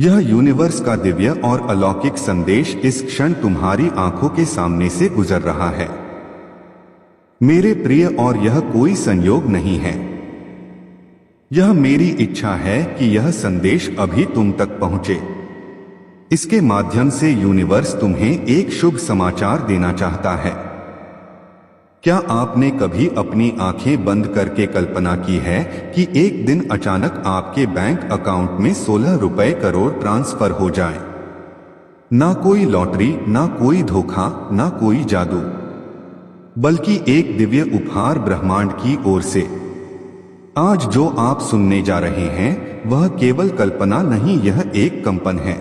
यह यूनिवर्स का दिव्य और अलौकिक संदेश इस क्षण तुम्हारी आंखों के सामने से गुजर रहा है। मेरे प्रिय, और यह कोई संयोग नहीं है। यह मेरी इच्छा है कि यह संदेश अभी तुम तक पहुंचे। इसके माध्यम से यूनिवर्स तुम्हें एक शुभ समाचार देना चाहता है। क्या आपने कभी अपनी आंखें बंद करके कल्पना की है कि एक दिन अचानक आपके बैंक अकाउंट में 16 करोड़ ट्रांसफर हो जाए? ना कोई लॉटरी, ना कोई धोखा, ना कोई जादू, बल्कि एक दिव्य उपहार ब्रह्मांड की ओर से। आज जो आप सुनने जा रहे हैं वह केवल कल्पना नहीं, यह एक कंपन है,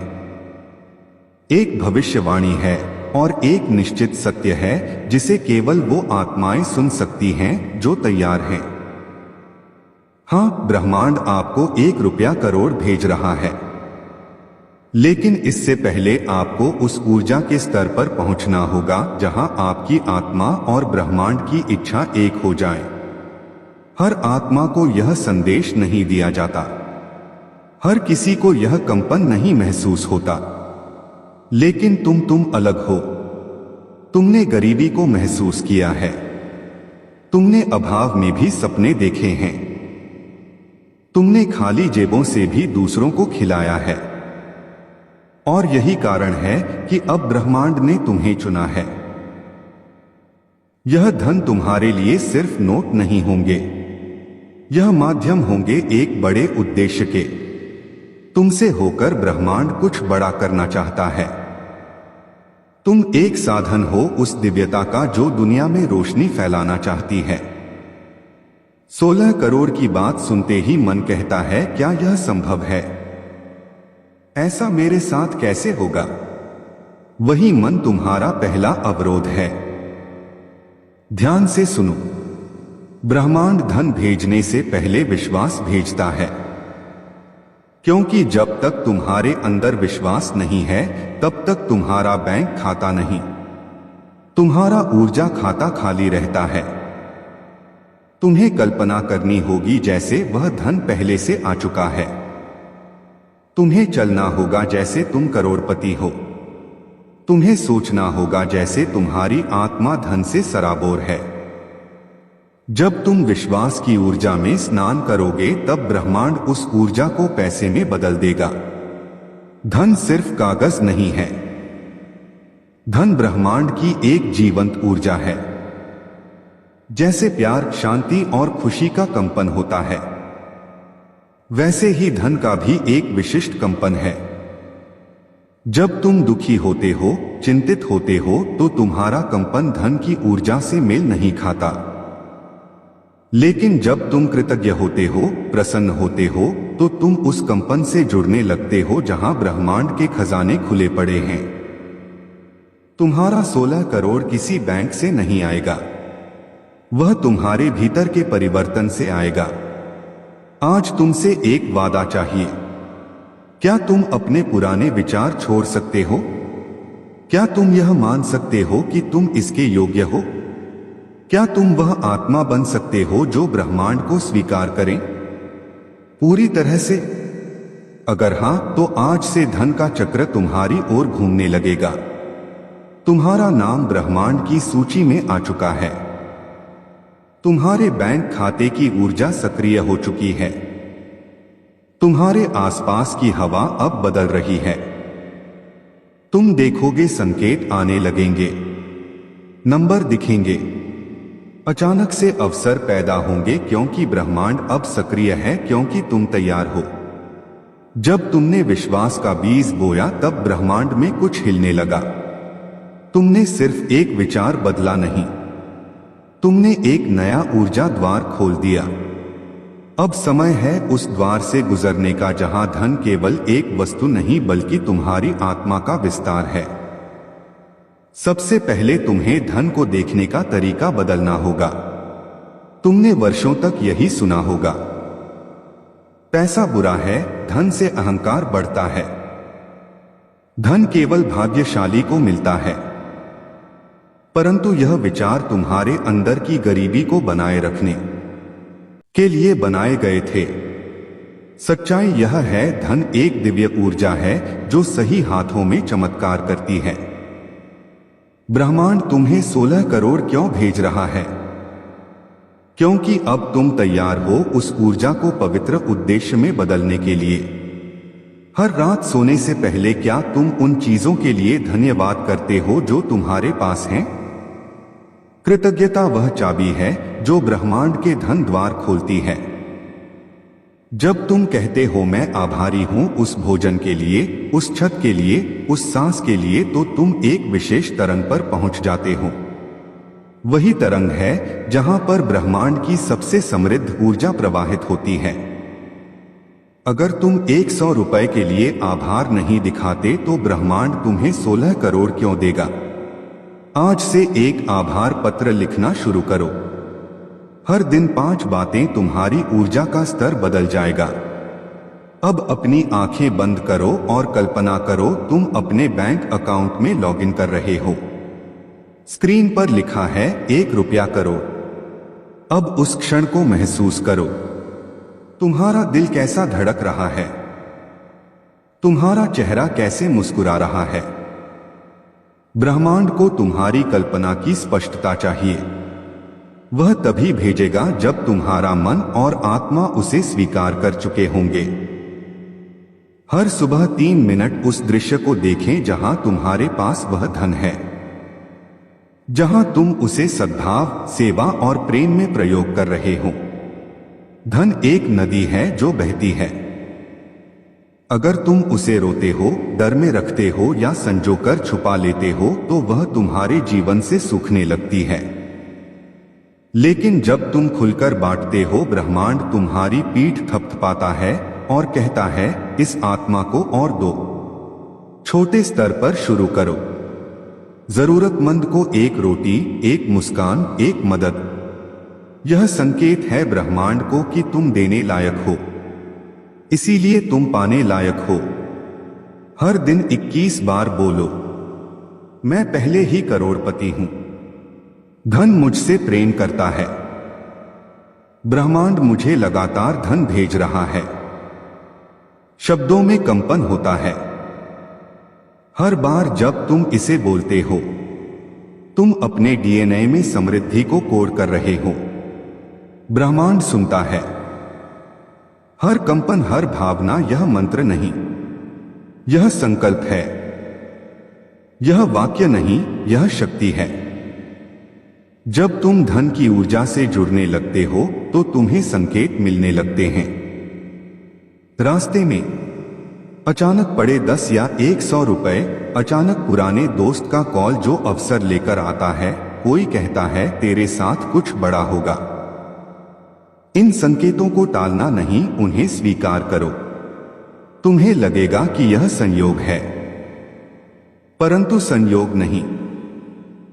एक भविष्यवाणी है और एक निश्चित सत्य है जिसे केवल वो आत्माएं सुन सकती हैं जो तैयार हैं। हाँ, ब्रह्मांड आपको 1 करोड़ भेज रहा है, लेकिन इससे पहले आपको उस ऊर्जा के स्तर पर पहुंचना होगा जहां आपकी आत्मा और ब्रह्मांड की इच्छा एक हो जाए। हर आत्मा को यह संदेश नहीं दिया जाता, हर किसी को यह कंपन नहीं महसूस होता, लेकिन तुम अलग हो। तुमने गरीबी को महसूस किया है, तुमने अभाव में भी सपने देखे हैं, तुमने खाली जेबों से भी दूसरों को खिलाया है, और यही कारण है कि अब ब्रह्मांड ने तुम्हें चुना है। यह धन तुम्हारे लिए सिर्फ नोट नहीं होंगे, यह माध्यम होंगे एक बड़े उद्देश्य के। तुमसे होकर ब्रह्मांड कुछ बड़ा करना चाहता है। तुम एक साधन हो उस दिव्यता का जो दुनिया में रोशनी फैलाना चाहती है। 16 करोड़ की बात सुनते ही मन कहता है, क्या यह संभव है? ऐसा मेरे साथ कैसे होगा? वही मन तुम्हारा पहला अवरोध है। ध्यान से सुनो, ब्रह्मांड धन भेजने से पहले विश्वास भेजता है, क्योंकि जब तक तुम्हारे अंदर विश्वास नहीं है तब तक तुम्हारा बैंक खाता नहीं, तुम्हारा ऊर्जा खाता खाली रहता है। तुम्हें कल्पना करनी होगी जैसे वह धन पहले से आ चुका है। तुम्हें चलना होगा जैसे तुम करोड़पति हो। तुम्हें सोचना होगा जैसे तुम्हारी आत्मा धन से सराबोर है। जब तुम विश्वास की ऊर्जा में स्नान करोगे तब ब्रह्मांड उस ऊर्जा को पैसे में बदल देगा। धन सिर्फ कागज नहीं है, धन ब्रह्मांड की एक जीवंत ऊर्जा है। जैसे प्यार, शांति और खुशी का कंपन होता है, वैसे ही धन का भी एक विशिष्ट कंपन है। जब तुम दुखी होते हो, चिंतित होते हो, तो तुम्हारा कंपन धन की ऊर्जा से मेल नहीं खाता। लेकिन जब तुम कृतज्ञ होते हो, प्रसन्न होते हो, तो तुम उस कंपन से जुड़ने लगते हो जहां ब्रह्मांड के खजाने खुले पड़े हैं। तुम्हारा 16 करोड़ किसी बैंक से नहीं आएगा, वह तुम्हारे भीतर के परिवर्तन से आएगा। आज तुमसे एक वादा चाहिए। क्या तुम अपने पुराने विचार छोड़ सकते हो? क्या तुम यह मान सकते हो कि तुम इसके योग्य हो? क्या तुम वह आत्मा बन सकते हो जो ब्रह्मांड को स्वीकार करें पूरी तरह से? अगर हां, तो आज से धन का चक्र तुम्हारी ओर घूमने लगेगा। तुम्हारा नाम ब्रह्मांड की सूची में आ चुका है। तुम्हारे बैंक खाते की ऊर्जा सक्रिय हो चुकी है। तुम्हारे आसपास की हवा अब बदल रही है। तुम देखोगे संकेत आने लगेंगे, नंबर दिखेंगे, अचानक से अवसर पैदा होंगे, क्योंकि ब्रह्मांड अब सक्रिय है, क्योंकि तुम तैयार हो। जब तुमने विश्वास का बीज बोया तब ब्रह्मांड में कुछ हिलने लगा। तुमने सिर्फ एक विचार बदला नहीं, तुमने एक नया ऊर्जा द्वार खोल दिया। अब समय है उस द्वार से गुजरने का जहां धन केवल एक वस्तु नहीं बल्कि तुम्हारी आत्मा का विस्तार है। सबसे पहले तुम्हें धन को देखने का तरीका बदलना होगा। तुमने वर्षों तक यही सुना होगा, पैसा बुरा है, धन से अहंकार बढ़ता है, धन केवल भाग्यशाली को मिलता है। परंतु यह विचार तुम्हारे अंदर की गरीबी को बनाए रखने के लिए बनाए गए थे। सच्चाई यह है, धन एक दिव्य ऊर्जा है जो सही हाथों में चमत्कार करती है। ब्रह्मांड तुम्हें 16 करोड़ क्यों भेज रहा है? क्योंकि अब तुम तैयार हो उस ऊर्जा को पवित्र उद्देश्य में बदलने के लिए। हर रात सोने से पहले क्या तुम उन चीजों के लिए धन्यवाद करते हो जो तुम्हारे पास हैं? कृतज्ञता वह चाबी है जो ब्रह्मांड के धन द्वार खोलती है। जब तुम कहते हो मैं आभारी हूं उस भोजन के लिए, उस छत के लिए, उस सांस के लिए, तो तुम एक विशेष तरंग पर पहुंच जाते हो। वही तरंग है जहां पर ब्रह्मांड की सबसे समृद्ध ऊर्जा प्रवाहित होती है। अगर तुम 100 रुपए के लिए आभार नहीं दिखाते तो ब्रह्मांड तुम्हें 16 करोड़ क्यों देगा? आज से एक आभार पत्र लिखना शुरू करो। हर दिन 5 बातें, तुम्हारी ऊर्जा का स्तर बदल जाएगा। अब अपनी आंखें बंद करो और कल्पना करो तुम अपने बैंक अकाउंट में लॉगिन कर रहे हो। स्क्रीन पर लिखा है 1 रुपया करोड़। अब उस क्षण को महसूस करो। तुम्हारा दिल कैसा धड़क रहा है? तुम्हारा चेहरा कैसे मुस्कुरा रहा है? ब्रह्मांड को तुम्हारी कल्पना की स्पष्टता चाहिए। वह तभी भेजेगा जब तुम्हारा मन और आत्मा उसे स्वीकार कर चुके होंगे। हर सुबह 3 मिनट उस दृश्य को देखें जहां तुम्हारे पास वह धन है, जहां तुम उसे सद्भाव, सेवा और प्रेम में प्रयोग कर रहे हो। धन एक नदी है जो बहती है। अगर तुम उसे रोते हो, डर में रखते हो या संजोकर छुपा लेते हो तो वह तुम्हारे जीवन से सूखने लगती है। लेकिन जब तुम खुलकर बांटते हो, ब्रह्मांड तुम्हारी पीठ थपथपाता है और कहता है इस आत्मा को और दो। छोटे स्तर पर शुरू करो। जरूरतमंद को एक रोटी, एक मुस्कान, एक मदद। यह संकेत है ब्रह्मांड को कि तुम देने लायक हो, इसीलिए तुम पाने लायक हो। हर दिन 21 बार बोलो, मैं पहले ही करोड़पति हूं। धन मुझसे प्रेम करता है। ब्रह्मांड मुझे लगातार धन भेज रहा है। शब्दों में कंपन होता है। हर बार जब तुम इसे बोलते हो, तुम अपने डीएनए में समृद्धि को कोड कर रहे हो। ब्रह्मांड सुनता है। हर कंपन, हर भावना। यह मंत्र नहीं, यह संकल्प है। यह वाक्य नहीं, यह शक्ति है। जब तुम धन की ऊर्जा से जुड़ने लगते हो तो तुम्हें संकेत मिलने लगते हैं। रास्ते में अचानक पड़े 10 या 100 रुपए, अचानक पुराने दोस्त का कॉल जो अवसर लेकर आता है, कोई कहता है तेरे साथ कुछ बड़ा होगा। इन संकेतों को टालना नहीं, उन्हें स्वीकार करो। तुम्हें लगेगा कि यह संयोग है, परंतु संयोग नहीं,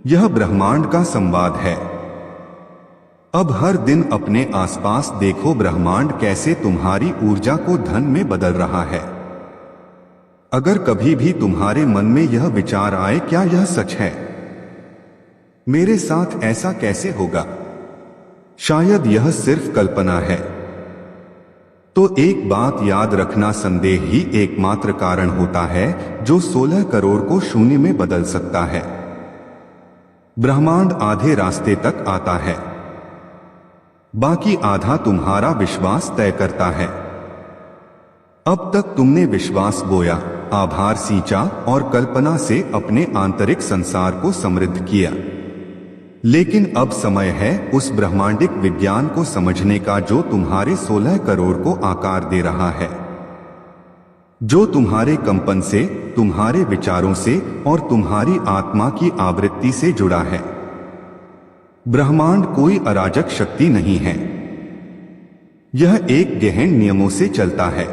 यह ब्रह्मांड का संवाद है। अब हर दिन अपने आसपास देखो ब्रह्मांड कैसे तुम्हारी ऊर्जा को धन में बदल रहा है। अगर कभी भी तुम्हारे मन में यह विचार आए, क्या यह सच है? मेरे साथ ऐसा कैसे होगा? शायद यह सिर्फ कल्पना है। तो एक बात याद रखना, संदेह ही एकमात्र कारण होता है जो 16 करोड़ को शून्य में बदल सकता है। ब्रह्मांड आधे रास्ते तक आता है, बाकी आधा तुम्हारा विश्वास तय करता है। अब तक तुमने विश्वास बोया, आभार सींचा और कल्पना से अपने आंतरिक संसार को समृद्ध किया। लेकिन अब समय है उस ब्रह्मांडिक विज्ञान को समझने का जो तुम्हारे 16 करोड़ को आकार दे रहा है, जो तुम्हारे कंपन से, तुम्हारे विचारों से और तुम्हारी आत्मा की आवृत्ति से जुड़ा है। ब्रह्मांड कोई अराजक शक्ति नहीं है, यह एक गहन नियमों से चलता है।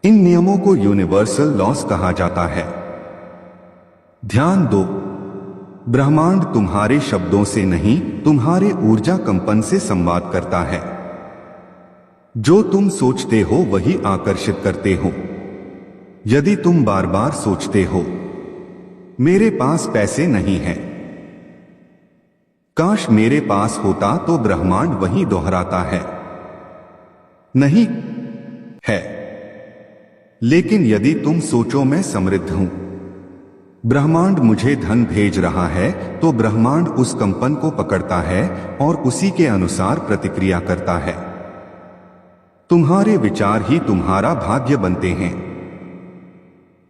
इन नियमों को यूनिवर्सल लॉस कहा जाता है। ध्यान दो, ब्रह्मांड तुम्हारे शब्दों से नहीं, तुम्हारे ऊर्जा कंपन से संवाद करता है। जो तुम सोचते हो वही आकर्षित करते हो। यदि तुम बार बार सोचते हो मेरे पास पैसे नहीं है, काश मेरे पास होता, तो ब्रह्मांड वही दोहराता है, नहीं है। लेकिन यदि तुम सोचो मैं समृद्ध हूं, ब्रह्मांड मुझे धन भेज रहा है, तो ब्रह्मांड उस कंपन को पकड़ता है और उसी के अनुसार प्रतिक्रिया करता है। तुम्हारे विचार ही तुम्हारा भाग्य बनते हैं।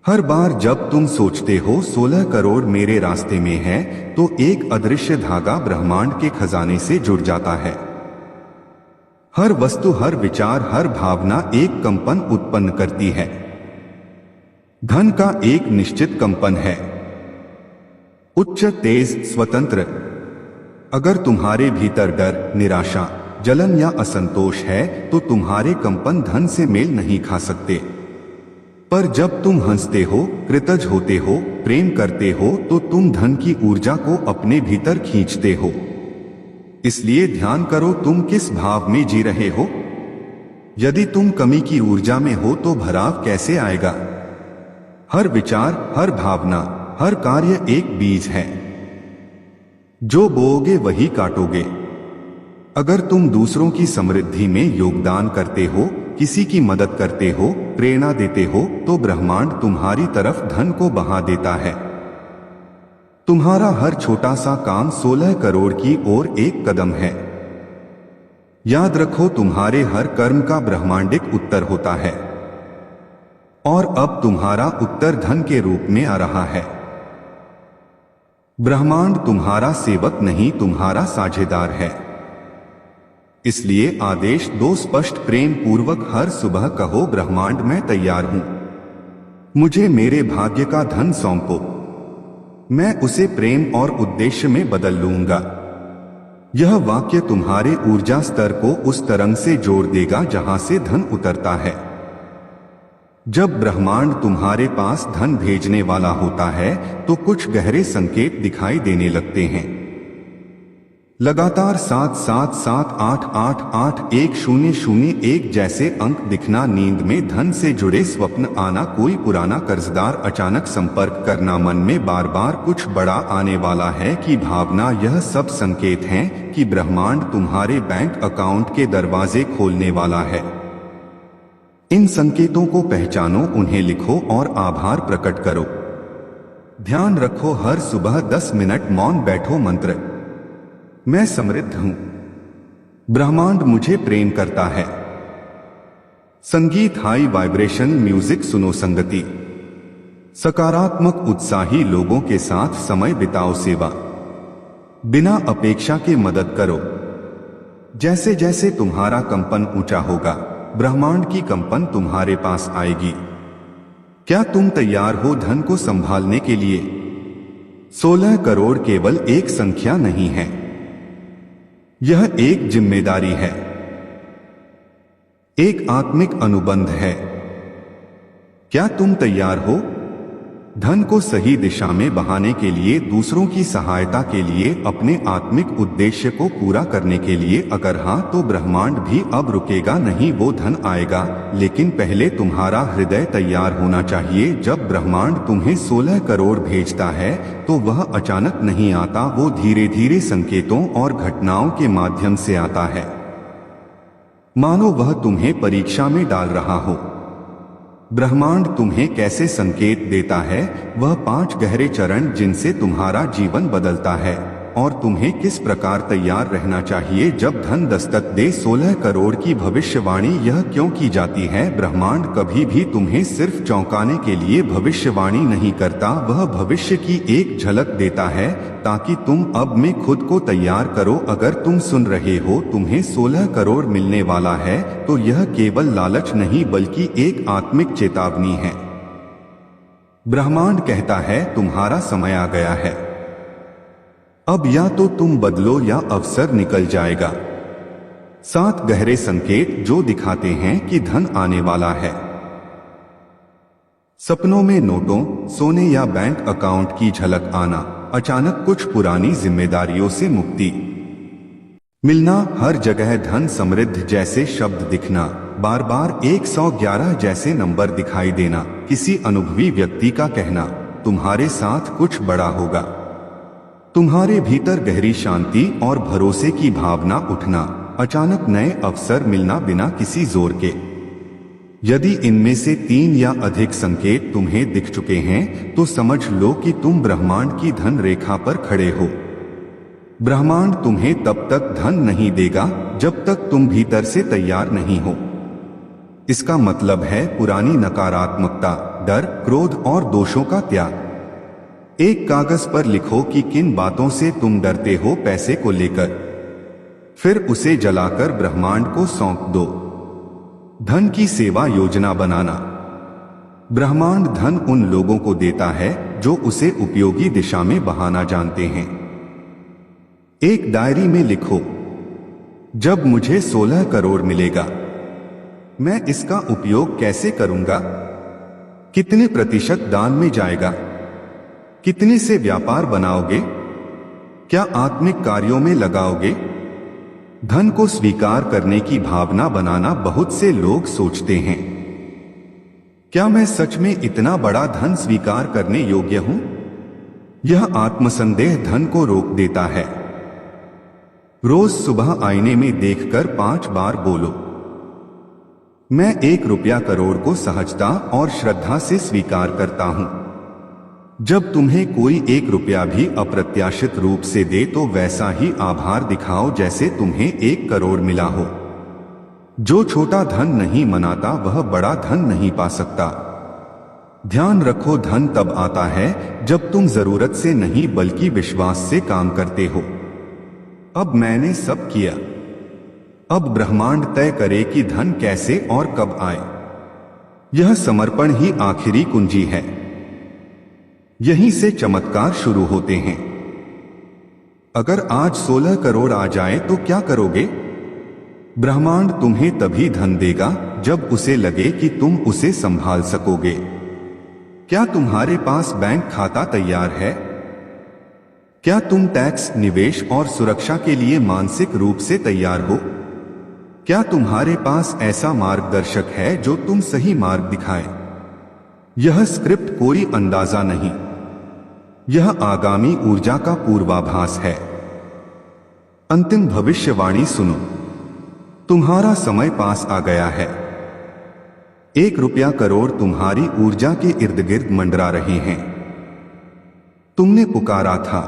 हर बार जब तुम सोचते हो 16 करोड़ मेरे रास्ते में है, तो एक अदृश्य धागा ब्रह्मांड के खजाने से जुड़ जाता है। हर वस्तु, हर विचार, हर भावना एक कंपन उत्पन्न करती है। धन का एक निश्चित कंपन है, उच्च, तेज, स्वतंत्र। अगर तुम्हारे भीतर डर, निराशा, जलन या असंतोष है, तो तुम्हारे कंपन धन से मेल नहीं खा सकते। पर जब तुम हंसते हो, कृतज्ञ होते हो, प्रेम करते हो, तो तुम धन की ऊर्जा को अपने भीतर खींचते हो। इसलिए ध्यान करो तुम किस भाव में जी रहे हो। यदि तुम कमी की ऊर्जा में हो तो भराव कैसे आएगा। हर विचार, हर भावना, हर कार्य एक बीज है। जो बोओगे वही काटोगे। अगर तुम दूसरों की समृद्धि में योगदान करते हो, किसी की मदद करते हो, प्रेरणा देते हो, तो ब्रह्मांड तुम्हारी तरफ धन को बहा देता है। तुम्हारा हर छोटा सा काम 16 करोड़ की ओर एक कदम है। याद रखो, तुम्हारे हर कर्म का ब्रह्मांडिक उत्तर होता है। और अब तुम्हारा उत्तर धन के रूप में आ रहा है। ब्रह्मांड तुम्हारा सेवक नहीं, तुम्हारा साझेदार है। इसलिए आदेश दो स्पष्ट, प्रेम पूर्वक हर सुबह कहो, ब्रह्मांड मैं तैयार हूं। मुझे मेरे भाग्य का धन सौंपो। मैं उसे प्रेम और उद्देश्य में बदल लूंगा। यह वाक्य तुम्हारे ऊर्जा स्तर को उस तरंग से जोड़ देगा जहां से धन उतरता है। जब ब्रह्मांड तुम्हारे पास धन भेजने वाला होता है, तो कुछ गहरे संकेत दिखाई देने लगते हैं। लगातार 777888100 जैसे अंक दिखना, नींद में धन से जुड़े स्वप्न आना, कोई पुराना कर्जदार अचानक संपर्क करना, मन में बार बार कुछ बड़ा आने वाला है की भावना, यह सब संकेत हैं कि ब्रह्मांड तुम्हारे बैंक अकाउंट के दरवाजे खोलने वाला है। इन संकेतों को पहचानो, उन्हें लिखो और आभार प्रकट करो। ध्यान रखो, हर सुबह 10 मिनट मौन बैठो। मंत्र, मैं समृद्ध हूं, ब्रह्मांड मुझे प्रेम करता है। संगीत, हाई वाइब्रेशन म्यूजिक सुनो। संगति, सकारात्मक उत्साही लोगों के साथ समय बिताओ। सेवा, बिना अपेक्षा के मदद करो। जैसे जैसे तुम्हारा कंपन ऊंचा होगा, ब्रह्मांड की कंपन तुम्हारे पास आएगी। क्या तुम तैयार हो धन को संभालने के लिए? 16 करोड़ केवल एक संख्या नहीं है, यह एक जिम्मेदारी है, एक आत्मिक अनुबंध है। क्या तुम तैयार हो धन को सही दिशा में बहाने के लिए, दूसरों की सहायता के लिए, अपने आत्मिक उद्देश्य को पूरा करने के लिए? अगर हां, तो ब्रह्मांड भी अब रुकेगा नहीं, वो धन आएगा। लेकिन पहले तुम्हारा हृदय तैयार होना चाहिए। जब ब्रह्मांड तुम्हें 16 करोड़ भेजता है, तो वह अचानक नहीं आता, वो धीरे धीरे संकेतों और घटनाओं के माध्यम से आता है। मानो वह तुम्हें परीक्षा में डाल रहा हो। ब्रह्मांड तुम्हें कैसे संकेत देता है? वह 5 गहरे चरण जिनसे तुम्हारा जीवन बदलता है। और तुम्हें किस प्रकार तैयार रहना चाहिए जब धन दस्तक दे? 16 करोड़ की भविष्यवाणी यह क्यों की जाती है? ब्रह्मांड कभी भी तुम्हें सिर्फ चौंकाने के लिए भविष्यवाणी नहीं करता, वह भविष्य की एक झलक देता है ताकि तुम अब में खुद को तैयार करो। अगर तुम सुन रहे हो तुम्हें 16 करोड़ मिलने वाला है, तो यह केवल लालच नहीं बल्कि एक आत्मिक चेतावनी है। ब्रह्मांड कहता है तुम्हारा समय आ गया है। अब या तो तुम बदलो या अवसर निकल जाएगा। 7 गहरे संकेत जो दिखाते हैं कि धन आने वाला है। सपनों में नोटों, सोने या बैंक अकाउंट की झलक आना, अचानक कुछ पुरानी जिम्मेदारियों से मुक्ति मिलना, हर जगह धन समृद्ध जैसे शब्द दिखना, बार बार 111 जैसे नंबर दिखाई देना, किसी अनुभवी व्यक्ति का कहना तुम्हारे साथ कुछ बड़ा होगा। तुम्हारे भीतर गहरी शांति और भरोसे की भावना उठना, अचानक नए अवसर मिलना बिना किसी जोर के। यदि इनमें से 3 या अधिक संकेत तुम्हें दिख चुके हैं तो समझ लो कि तुम ब्रह्मांड की धन रेखा पर खड़े हो। ब्रह्मांड तुम्हें तब तक धन नहीं देगा जब तक तुम भीतर से तैयार नहीं हो। इसका मतलब है पुरानी नकारात्मकता, डर, क्रोध और दोषों का त्याग। एक कागज पर लिखो कि किन बातों से तुम डरते हो पैसे को लेकर, फिर उसे जलाकर ब्रह्मांड को सौंप दो। धन की सेवा योजना बनाना। ब्रह्मांड धन उन लोगों को देता है जो उसे उपयोगी दिशा में बहाना जानते हैं। एक डायरी में लिखो, जब मुझे 16 करोड़ मिलेगा मैं इसका उपयोग कैसे करूंगा, कितने प्रतिशत दान में जाएगा, कितने से व्यापार बनाओगे, क्या आत्मिक कार्यों में लगाओगे। धन को स्वीकार करने की भावना बनाना बहुत से लोग सोचते हैं, क्या मैं सच में इतना बड़ा धन स्वीकार करने योग्य हूं। यह आत्मसंदेह धन को रोक देता है। रोज सुबह आईने में देखकर 5 बार बोलो, मैं 1 रुपया करोड़ को सहजता और श्रद्धा से स्वीकार करता हूं। जब तुम्हें कोई 1 रुपया भी अप्रत्याशित रूप से दे तो वैसा ही आभार दिखाओ जैसे तुम्हें 1 करोड़ मिला हो। जो छोटा धन नहीं मनाता वह बड़ा धन नहीं पा सकता। ध्यान रखो, धन तब आता है जब तुम जरूरत से नहीं बल्कि विश्वास से काम करते हो। अब मैंने सब किया, अब ब्रह्मांड तय करे कि धन कैसे और कब आए। यह समर्पण ही आखिरी कुंजी है। यहीं से चमत्कार शुरू होते हैं। अगर आज 16 करोड़ आ जाए तो क्या करोगे। ब्रह्मांड तुम्हें तभी धन देगा जब उसे लगे कि तुम उसे संभाल सकोगे। क्या तुम्हारे पास बैंक खाता तैयार है। क्या तुम टैक्स, निवेश और सुरक्षा के लिए मानसिक रूप से तैयार हो। क्या तुम्हारे पास ऐसा मार्गदर्शक है जो तुम सही मार्ग दिखाए। यह स्क्रिप्ट कोई अंदाजा नहीं, यह आगामी ऊर्जा का पूर्वाभास है। अंतिम भविष्यवाणी सुनो, तुम्हारा समय पास आ गया है। 1 रुपया करोड़ तुम्हारी ऊर्जा के इर्द गिर्द मंडरा रहे हैं। तुमने पुकारा था,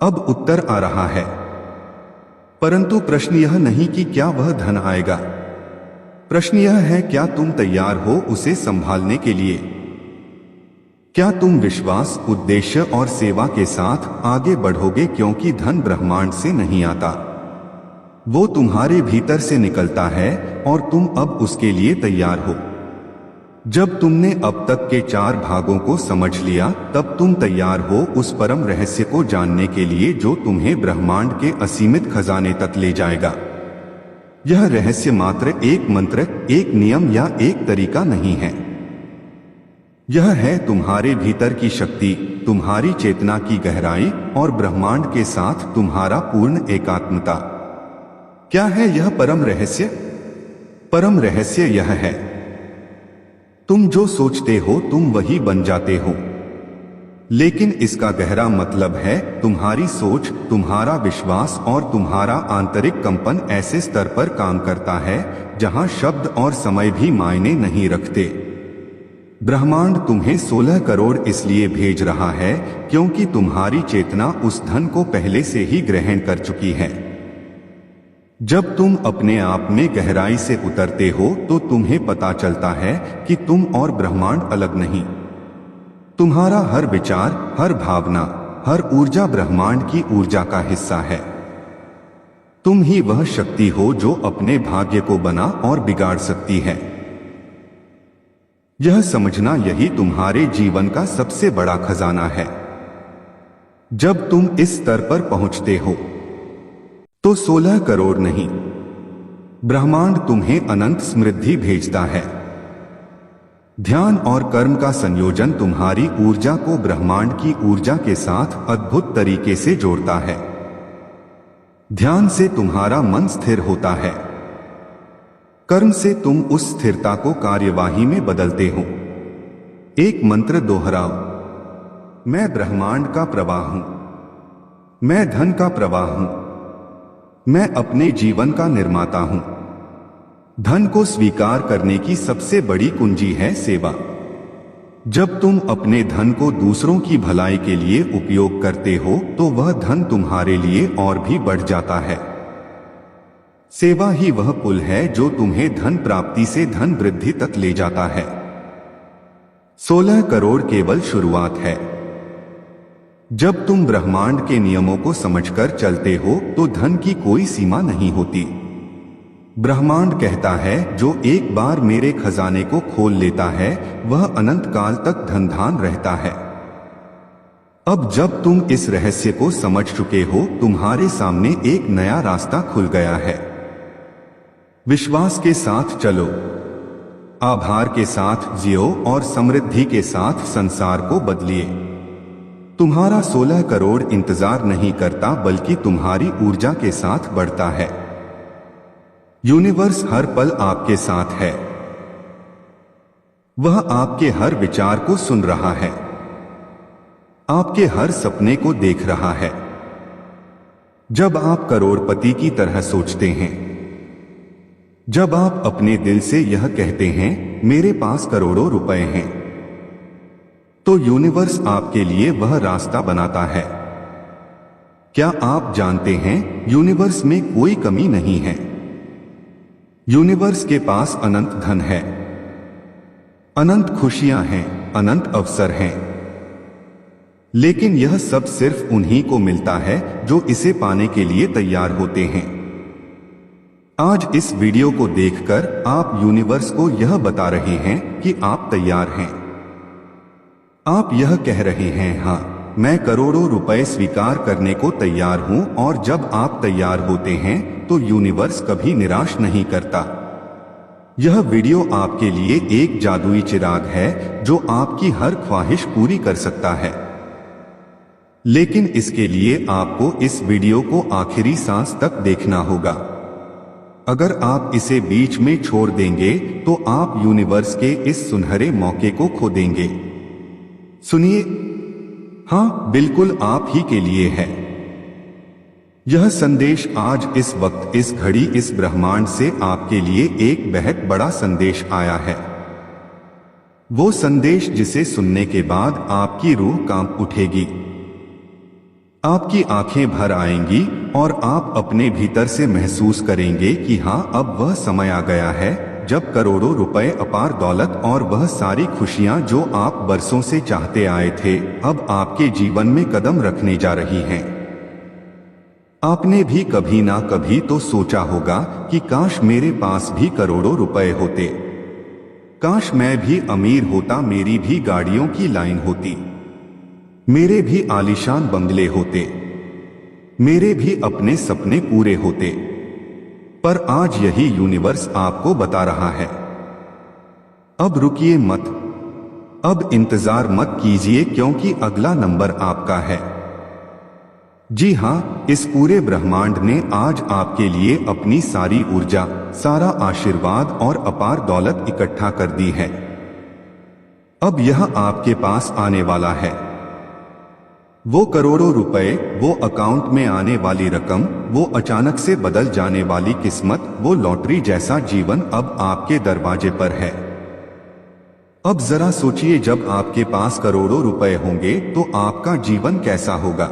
अब उत्तर आ रहा है। परंतु प्रश्न यह नहीं कि क्या वह धन आएगा। प्रश्न यह है, क्या तुम तैयार हो उसे संभालने के लिए। क्या तुम विश्वास, उद्देश्य और सेवा के साथ आगे बढ़ोगे, क्योंकि धन ब्रह्मांड से नहीं आता, वो तुम्हारे भीतर से निकलता है और तुम अब उसके लिए तैयार हो। जब तुमने अब तक के 4 भागों को समझ लिया तब तुम तैयार हो उस परम रहस्य को जानने के लिए जो तुम्हें ब्रह्मांड के असीमित खजाने तक ले जाएगा। यह रहस्य मात्र एक मंत्र, एक नियम या एक तरीका नहीं है। यह है तुम्हारे भीतर की शक्ति, तुम्हारी चेतना की गहराई और ब्रह्मांड के साथ तुम्हारा पूर्ण एकात्मता। क्या है यह परम रहस्य। परम रहस्य यह है, तुम जो सोचते हो तुम वही बन जाते हो। लेकिन इसका गहरा मतलब है, तुम्हारी सोच, तुम्हारा विश्वास और तुम्हारा आंतरिक कंपन ऐसे स्तर पर काम करता है जहां शब्द और समय भी मायने नहीं रखते। ब्रह्मांड तुम्हें 16 करोड़ इसलिए भेज रहा है क्योंकि तुम्हारी चेतना उस धन को पहले से ही ग्रहण कर चुकी है। जब तुम अपने आप में गहराई से उतरते हो तो तुम्हें पता चलता है कि तुम और ब्रह्मांड अलग नहीं। तुम्हारा हर विचार, हर भावना, हर ऊर्जा ब्रह्मांड की ऊर्जा का हिस्सा है। तुम ही वह शक्ति हो जो अपने भाग्य को बना और बिगाड़ सकती है। यह समझना यही तुम्हारे जीवन का सबसे बड़ा खजाना है। जब तुम इस स्तर पर पहुंचते हो तो 16 करोड़ नहीं, ब्रह्मांड तुम्हें अनंत समृद्धि भेजता है। ध्यान और कर्म का संयोजन तुम्हारी ऊर्जा को ब्रह्मांड की ऊर्जा के साथ अद्भुत तरीके से जोड़ता है। ध्यान से तुम्हारा मन स्थिर होता है, कर्म से तुम उस स्थिरता को कार्यवाही में बदलते हो। एक मंत्र दोहराओ, मैं ब्रह्मांड का प्रवाह हूं, मैं धन का प्रवाह हूं, मैं अपने जीवन का निर्माता हूं। धन को स्वीकार करने की सबसे बड़ी कुंजी है सेवा। जब तुम अपने धन को दूसरों की भलाई के लिए उपयोग करते हो तो वह धन तुम्हारे लिए और भी बढ़ जाता है। सेवा ही वह पुल है जो तुम्हें धन प्राप्ति से धन वृद्धि तक ले जाता है। 16 करोड़ केवल शुरुआत है। जब तुम ब्रह्मांड के नियमों को समझकर चलते हो तो धन की कोई सीमा नहीं होती। ब्रह्मांड कहता है जो एक बार मेरे खजाने को खोल लेता है वह अनंत काल तक धनधान रहता है। अब जब तुम इस रहस्य को समझ चुके हो तुम्हारे सामने एक नया रास्ता खुल गया है। विश्वास के साथ चलो, आभार के साथ जियो और समृद्धि के साथ संसार को बदलिए। तुम्हारा 16 करोड़ इंतजार नहीं करता बल्कि तुम्हारी ऊर्जा के साथ बढ़ता है। यूनिवर्स हर पल आपके साथ है। वह आपके हर विचार को सुन रहा है, आपके हर सपने को देख रहा है। जब आप करोड़पति की तरह सोचते हैं, जब आप अपने दिल से यह कहते हैं मेरे पास करोड़ों रुपए हैं, तो यूनिवर्स आपके लिए वह रास्ता बनाता है। क्या आप जानते हैं यूनिवर्स में कोई कमी नहीं है। यूनिवर्स के पास अनंत धन है, अनंत खुशियां हैं, अनंत अवसर हैं। लेकिन यह सब सिर्फ उन्हीं को मिलता है जो इसे पाने के लिए तैयार होते हैं। आज इस वीडियो को देखकर आप यूनिवर्स को यह बता रहे हैं कि आप तैयार हैं। आप यह कह रहे हैं हाँ, मैं करोड़ों रुपए स्वीकार करने को तैयार हूं। और जब आप तैयार होते हैं तो यूनिवर्स कभी निराश नहीं करता। यह वीडियो आपके लिए एक जादुई चिराग है जो आपकी हर ख्वाहिश पूरी कर सकता है। लेकिन इसके लिए आपको इस वीडियो को आखिरी सांस तक देखना होगा। अगर आप इसे बीच में छोड़ देंगे तो आप यूनिवर्स के इस सुनहरे मौके को खो देंगे। सुनिए, हाँ, बिल्कुल आप ही के लिए है। यह संदेश आज इस वक्त इस घड़ी इस ब्रह्मांड से आपके लिए एक बेहद बड़ा संदेश आया है। वो संदेश जिसे सुनने के बाद आपकी रूह कांप उठेगी, आपकी आंखें भर आएंगी और आप अपने भीतर से महसूस करेंगे कि हाँ, अब वह समय आ गया है जब करोड़ों रुपए, अपार दौलत और वह सारी खुशियां जो आप बरसों से चाहते आए थे अब आपके जीवन में कदम रखने जा रही हैं। आपने भी कभी ना कभी तो सोचा होगा कि काश मेरे पास भी करोड़ों रुपए होते, काश मैं भी अमीर होता, मेरी भी गाड़ियों की लाइन होती, मेरे भी आलीशान बंगले होते, मेरे भी अपने सपने पूरे होते। पर आज यही यूनिवर्स आपको बता रहा है, अब रुकिए मत, अब इंतजार मत कीजिए क्योंकि अगला नंबर आपका है। जी हाँ, इस पूरे ब्रह्मांड ने आज आपके लिए अपनी सारी ऊर्जा, सारा आशीर्वाद और अपार दौलत इकट्ठा कर दी है। अब यह आपके पास आने वाला है। वो करोड़ों रुपए, वो अकाउंट में आने वाली रकम, वो अचानक से बदल जाने वाली किस्मत, वो लॉटरी जैसा जीवन अब आपके दरवाजे पर है। अब जरा सोचिए, जब आपके पास करोड़ों रुपए होंगे तो आपका जीवन कैसा होगा।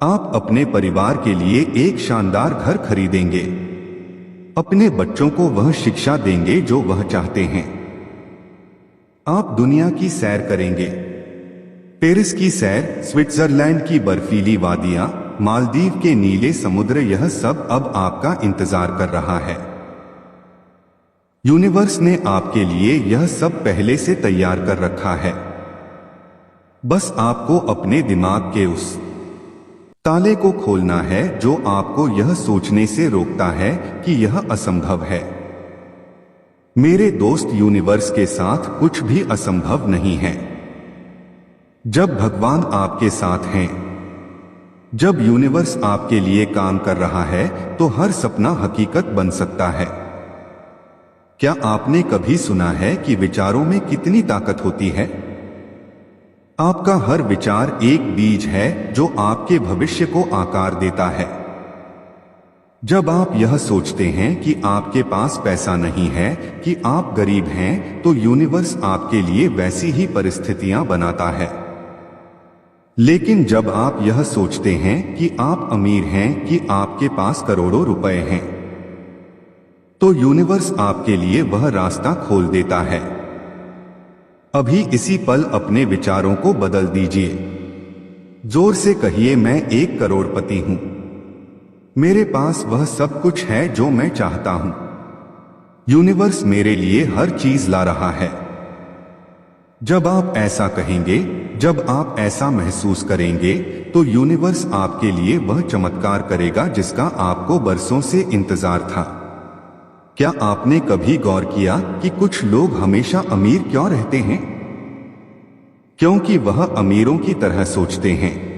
आप अपने परिवार के लिए एक शानदार घर खरीदेंगे, अपने बच्चों को वह शिक्षा देंगे जो वह चाहते हैं। आप दुनिया की सैर करेंगे, पेरिस की सैर, स्विट्जरलैंड की बर्फीली वादियां, मालदीव के नीले समुद्र, यह सब अब आपका इंतजार कर रहा है। यूनिवर्स ने आपके लिए यह सब पहले से तैयार कर रखा है। बस आपको अपने दिमाग के उस ताले को खोलना है जो आपको यह सोचने से रोकता है कि यह असंभव है। मेरे दोस्त, यूनिवर्स के साथ कुछ भी असंभव नहीं है। जब भगवान आपके साथ हैं, जब यूनिवर्स आपके लिए काम कर रहा है तो हर सपना हकीकत बन सकता है। क्या आपने कभी सुना है कि विचारों में कितनी ताकत होती है? आपका हर विचार एक बीज है जो आपके भविष्य को आकार देता है। जब आप यह सोचते हैं कि आपके पास पैसा नहीं है, कि आप गरीब हैं, तो यूनिवर्स आपके लिए वैसी ही परिस्थितियां बनाता है। लेकिन जब आप यह सोचते हैं कि आप अमीर हैं, कि आपके पास करोड़ों रुपए हैं, तो यूनिवर्स आपके लिए वह रास्ता खोल देता है। अभी इसी पल अपने विचारों को बदल दीजिए। जोर से कहिए, मैं 1 करोड़पति हूं। मेरे पास वह सब कुछ है जो मैं चाहता हूं। यूनिवर्स मेरे लिए हर चीज ला रहा है। जब आप ऐसा कहेंगे, जब आप ऐसा महसूस करेंगे, तो यूनिवर्स आपके लिए वह चमत्कार करेगा जिसका आपको बरसों से इंतजार था। क्या आपने कभी गौर किया कि कुछ लोग हमेशा अमीर क्यों रहते हैं? क्योंकि वह अमीरों की तरह सोचते हैं।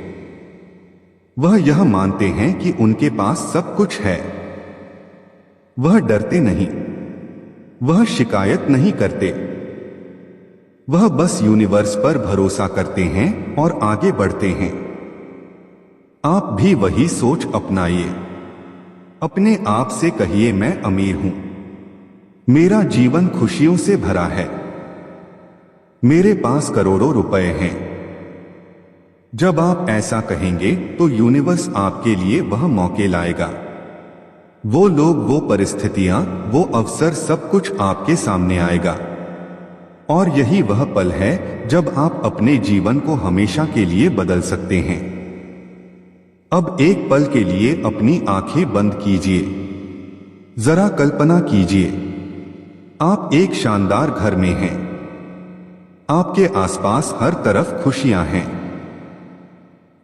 वह यह मानते हैं कि उनके पास सब कुछ है। वह डरते नहीं, वह शिकायत नहीं करते। वह बस यूनिवर्स पर भरोसा करते हैं और आगे बढ़ते हैं। आप भी वही सोच अपनाइए। अपने आप से कहिए, मैं अमीर हूं। मेरा जीवन खुशियों से भरा है। मेरे पास करोड़ों रुपए हैं। जब आप ऐसा कहेंगे तो यूनिवर्स आपके लिए वह मौके लाएगा। वो लोग, वो परिस्थितियां, वो अवसर, सब कुछ आपके सामने आएगा। और यही वह पल है जब आप अपने जीवन को हमेशा के लिए बदल सकते हैं। अब एक पल के लिए अपनी आंखें बंद कीजिए। जरा कल्पना कीजिए, आप एक शानदार घर में हैं। आपके आसपास हर तरफ खुशियां हैं।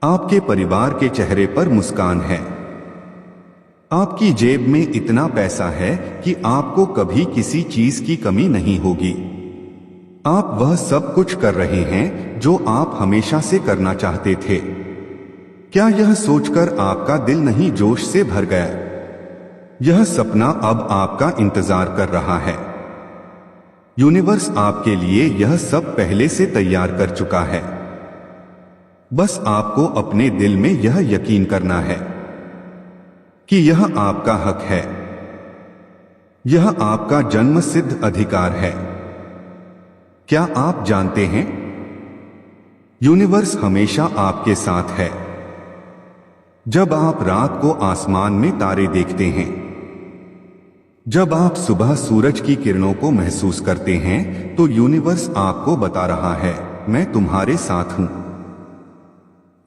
आपके परिवार के चेहरे पर मुस्कान है। आपकी जेब में इतना पैसा है कि आपको कभी किसी चीज की कमी नहीं होगी। आप वह सब कुछ कर रहे हैं जो आप हमेशा से करना चाहते थे। क्या यह सोचकर आपका दिल नहीं जोश से भर गया? यह सपना अब आपका इंतजार कर रहा है। यूनिवर्स आपके लिए यह सब पहले से तैयार कर चुका है। बस आपको अपने दिल में यह यकीन करना है कि यह आपका हक है। यह आपका जन्मसिद्ध अधिकार है। क्या आप जानते हैं, यूनिवर्स हमेशा आपके साथ है। जब आप रात को आसमान में तारे देखते हैं, जब आप सुबह सूरज की किरणों को महसूस करते हैं, तो यूनिवर्स आपको बता रहा है, मैं तुम्हारे साथ हूं।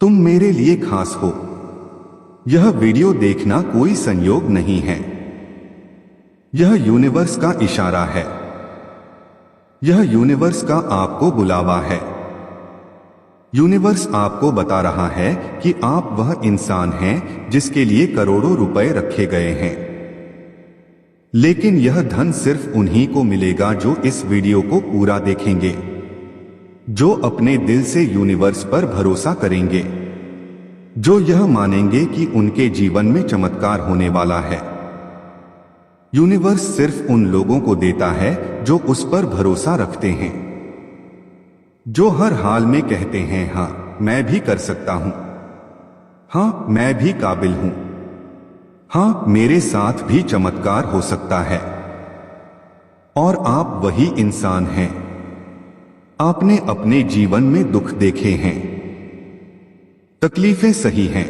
तुम मेरे लिए खास हो। यह वीडियो देखना कोई संयोग नहीं है। यह यूनिवर्स का इशारा है। यह यूनिवर्स का आपको बुलावा है। यूनिवर्स आपको बता रहा है कि आप वह इंसान हैं जिसके लिए करोड़ों रुपए रखे गए हैं। लेकिन यह धन सिर्फ उन्हीं को मिलेगा जो इस वीडियो को पूरा देखेंगे, जो अपने दिल से यूनिवर्स पर भरोसा करेंगे, जो यह मानेंगे कि उनके जीवन में चमत्कार होने वाला है। यूनिवर्स सिर्फ उन लोगों को देता है जो उस पर भरोसा रखते हैं, जो हर हाल में कहते हैं, हाँ मैं भी कर सकता हूं, हाँ मैं भी काबिल हूं, हाँ मेरे साथ भी चमत्कार हो सकता है। और आप वही इंसान हैं। आपने अपने जीवन में दुख देखे हैं, तकलीफें सही हैं,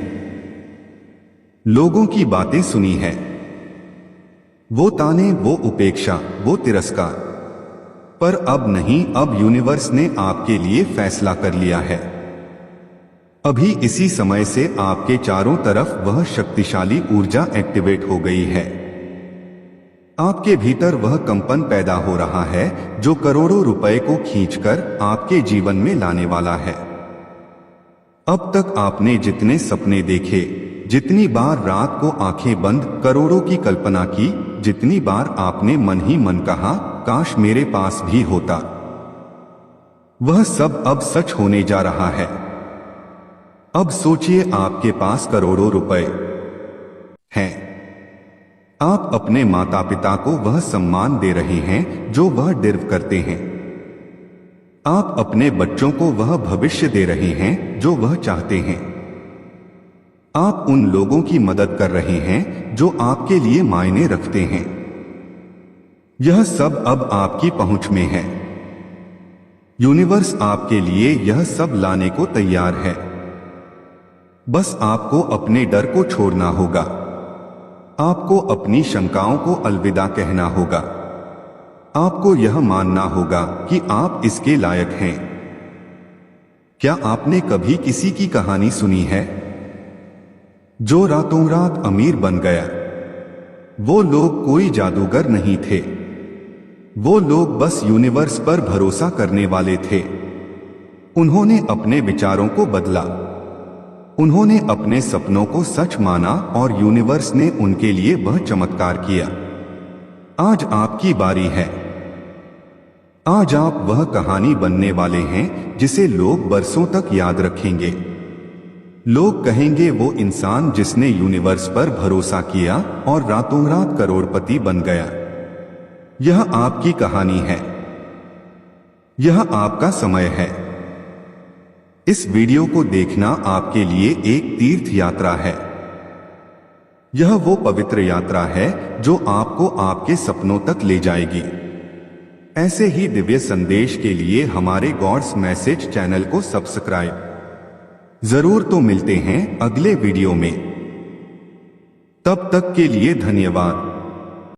लोगों की बातें सुनी है, वो ताने, वो उपेक्षा, वो तिरस्कार। पर अब नहीं, अब यूनिवर्स ने आपके लिए फैसला कर लिया है। अभी इसी समय से आपके चारों तरफ वह शक्तिशाली ऊर्जा एक्टिवेट हो गई है। आपके भीतर वह कंपन पैदा हो रहा है जो करोड़ों रुपए को खींचकर आपके जीवन में लाने वाला है। अब तक आपने जितने सपने देखे, जितनी बार रात को आंखें बंद करोड़ों की कल्पना की, जितनी बार आपने मन ही मन कहा, काश मेरे पास भी होता, वह सब अब सच होने जा रहा है। अब सोचिए, आपके पास करोड़ों रुपए हैं। आप अपने माता पिता को वह सम्मान दे रहे हैं जो वह डिर्व करते हैं। आप अपने बच्चों को वह भविष्य दे रहे हैं जो वह चाहते हैं। आप उन लोगों की मदद कर रहे हैं जो आपके लिए मायने रखते हैं। यह सब अब आपकी पहुंच में है। यूनिवर्स आपके लिए यह सब लाने को तैयार है। बस आपको अपने डर को छोड़ना होगा। आपको अपनी शंकाओं को अलविदा कहना होगा। आपको यह मानना होगा कि आप इसके लायक हैं। क्या आपने कभी किसी की कहानी सुनी है जो रातों रात अमीर बन गया? वो लोग कोई जादूगर नहीं थे। वो लोग बस यूनिवर्स पर भरोसा करने वाले थे। उन्होंने अपने विचारों को बदला, उन्होंने अपने सपनों को सच माना और यूनिवर्स ने उनके लिए वह चमत्कार किया। आज आपकी बारी है। आज आप वह कहानी बनने वाले हैं जिसे लोग बरसों तक याद रखेंगे। लोग कहेंगे वो इंसान जिसने यूनिवर्स पर भरोसा किया और रातों रात करोड़पति बन गया। यह आपकी कहानी है। यह आपका समय है। इस वीडियो को देखना आपके लिए एक तीर्थ यात्रा है। यह वो पवित्र यात्रा है जो आपको आपके सपनों तक ले जाएगी। ऐसे ही दिव्य संदेश के लिए हमारे गॉड्स मैसेज चैनल को सब्सक्राइब जरूर। तो मिलते हैं अगले वीडियो में। तब तक के लिए धन्यवाद।